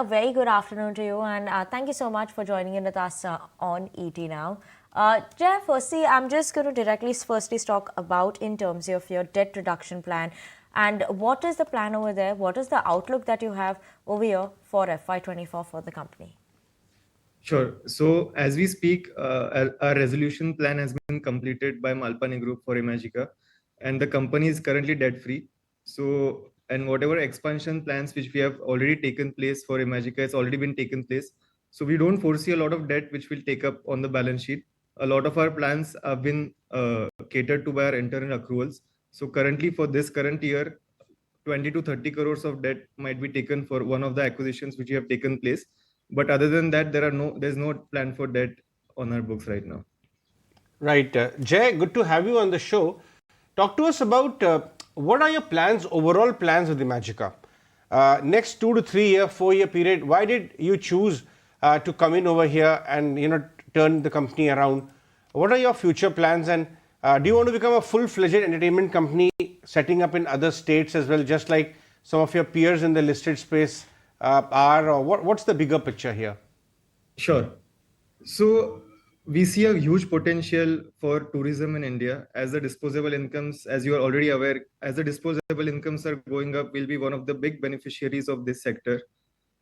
a very good afternoon to you, and thank you so much for joining in with us on ET Now. Jay, firstly, I'm just going to directly firstly talk about in terms of your debt reduction plan, and what is the plan over there? What is the outlook that you have over here for FY24 for the company? Sure. So as we speak, our resolution plan has been completed by Malpani Group for Imagica, and the company is currently debt-free. So, and whatever expansion plans which we have already taken place for Imagica has already been taken place. So we don't foresee a lot of debt which will take up on the balance sheet. A lot of our plans have been catered to by our internal accruals. So currently for this current year, 20 to 30 crores of debt might be taken for one of the acquisitions which have taken place. But other than that, there's no plan for debt on our books right now. Right. Jay, good to have you on the show. Talk to us about what are your plans, overall plans with Imagica? Next 2 to 3 year, 4-year period, why did you choose to come in over here and turn the company around? What are your future plans, and do you want to become a full-fledged entertainment company setting up in other states as well, just like some of your peers in the listed space are, or what's the bigger picture here? Sure. So we see a huge potential for tourism in India as the disposable incomes, as you are already aware, as the disposable incomes are going up, we'll be one of the big beneficiaries of this sector,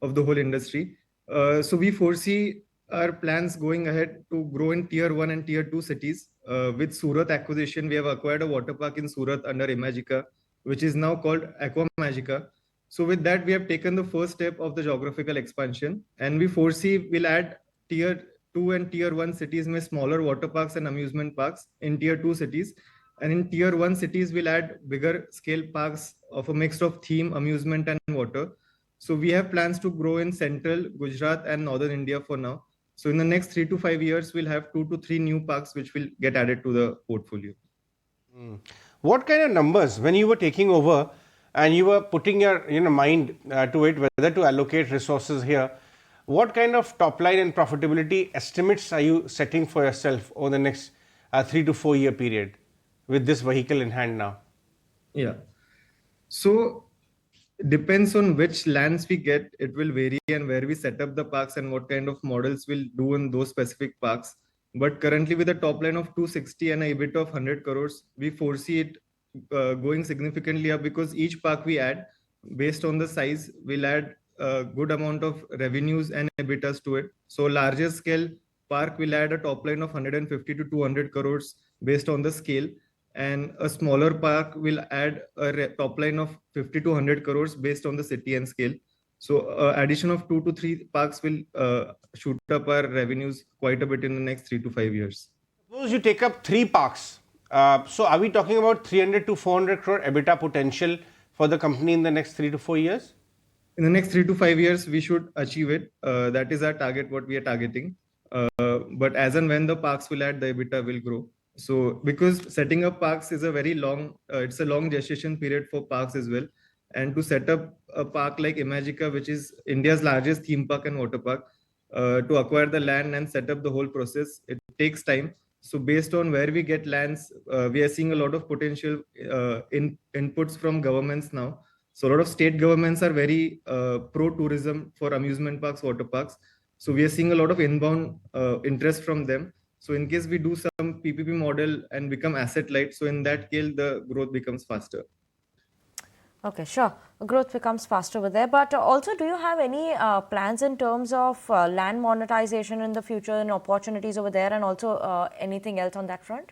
of the whole industry. So we foresee our plans going ahead to grow in tier 1 and tier 2 cities. With Surat acquisition, we have acquired a water park in Surat under Imagica, which is now called Aqua Magica. So with that, we have taken the first step of the geographical expansion, and we foresee we'll add tier 2 and tier 1 cities with smaller water parks and amusement parks in tier 2 cities. And in tier 1 cities, we'll add bigger scale parks of a mix of theme, amusement, and water. So we have plans to grow in central Gujarat and northern India for now. So in the next 3 to 5 years, we'll have 2 to 3 new parks which will get added to the portfolio. What kind of numbers, when you were taking over and you were putting your mind to it, whether to allocate resources here, what kind of top line and profitability estimates are you setting for yourself over the next 3 to 4 year period with this vehicle in hand now? Yeah. So depends on which lands we get, it will vary, and where we set up the parks and what kind of models we'll do in those specific parks. But currently with a top line of 260 and a EBIT of 100 crores, we foresee it going significantly up, because each park we add, based on the size, we'll add a good amount of revenues and EBITDAs to it. So larger scale park will add a top line of 150 to 200 crores based on the scale, and a smaller park will add a top line of 50 to 100 crores based on the city and scale. So addition of 2 to 3 parks will shoot up our revenues quite a bit in the next 3 to 5 years. Suppose you take up 3 parks. So are we talking about 300 to 400 crore EBITDA potential for the company in the next 3 to 4 years? In the next 3 to 5 years, we should achieve it. That is our target, what we are targeting. But as and when the parks will add, the EBITDA will grow. So because setting up parks is a very long, it's a long gestation period for parks as well. And to set up a park like Imagica, which is India's largest theme park and water park, to acquire the land and set up the whole process, it takes time. So based on where we get lands, we are seeing a lot of potential inputs from governments now. So a lot of state governments are very pro-tourism for amusement parks, water parks. So we are seeing a lot of inbound interest from them. So in case we do some PPP model and become asset light, so in that case, the growth becomes faster. Okay, sure. Growth becomes faster over there. But also, do you have any plans in terms of land monetization in the future and opportunities over there, and also anything else on that front?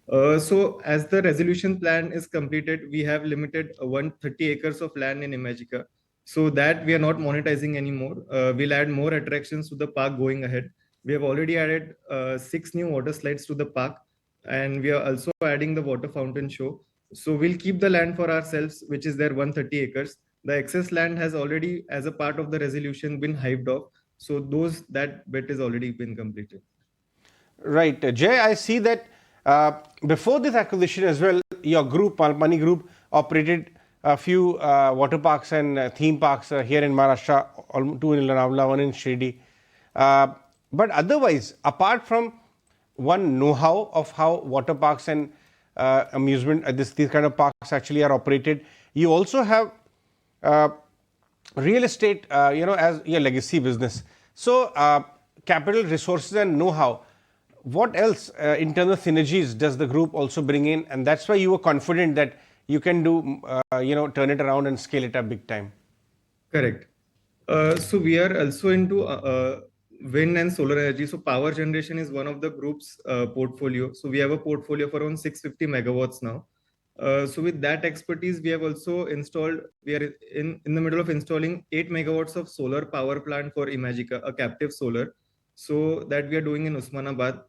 So as the resolution plan is completed, we have limited 130 acres of land in Imagica. So that we are not monetizing anymore. We'll add more attractions to the park going ahead. We have already added 6 new water slides to the park, and we are also adding the water fountain show. So we'll keep the land for ourselves, which is there 130 acres. The excess land has already, as a part of the resolution, been hived off. So that bit is already been completed. Right. Jay, I see that before this acquisition as well, your group, Malpani Group, operated a few water parks and theme parks here in Maharashtra, 2 in Lonavala, 1 in Shirdi. But otherwise, apart from one know-how of how water parks and amusement, these kind of parks actually are operated, you also have real estate, as your legacy business. So, capital, resources, and know-how. What else in terms of synergies does the group also bring in? And that's why you were confident that you can do, turn it around and scale it up big time. Correct. So we are also into wind and solar energy. So power generation is one of the group's portfolio. So we have a portfolio for around 650 megawatts now. So with that expertise, we have also installed, we are in the middle of installing 8 megawatts of solar power plant for Imagica, a captive solar. So that we are doing in Usmanabad.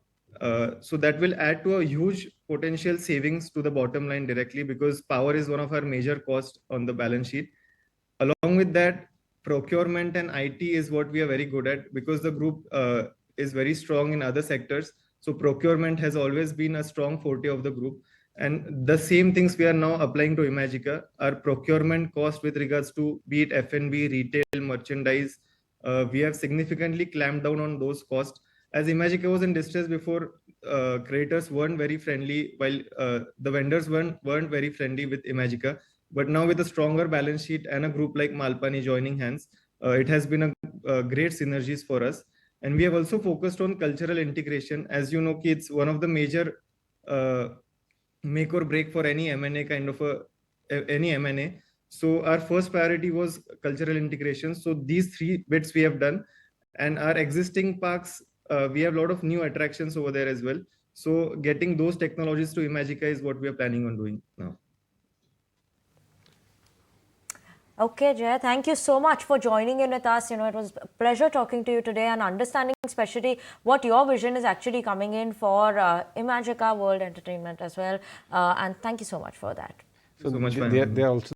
So that will add to a huge potential savings to the bottom line directly, because power is one of our major costs on the balance sheet. Along with that, procurement and IT is what we are very good at, because the group is very strong in other sectors. So procurement has always been a strong forte of the group. And the same things we are now applying to Imagica. Our procurement cost with regards to be it F&B, retail, merchandise, we have significantly clamped down on those costs. As Imagica was in distress before, creditors weren't very friendly, while the vendors weren't very friendly with Imagica. But now with a stronger balance sheet and a group like Malpani joining hands, it has been a great synergies for us. And we have also focused on cultural integration. As you know, it's one of the major make or break for any M&A kind of any M&A. So our first priority was cultural integration. So these three bits we have done, and our existing parks, we have a lot of new attractions over there as well. So getting those technologies to Imagica is what we are planning on doing now. Okay, Jay, thank you so much for joining in with us. It was a pleasure talking to you today and understanding especially what your vision is actually coming in for Imagicaaworld Entertainment as well. And thank you so much for that. So, So much they are also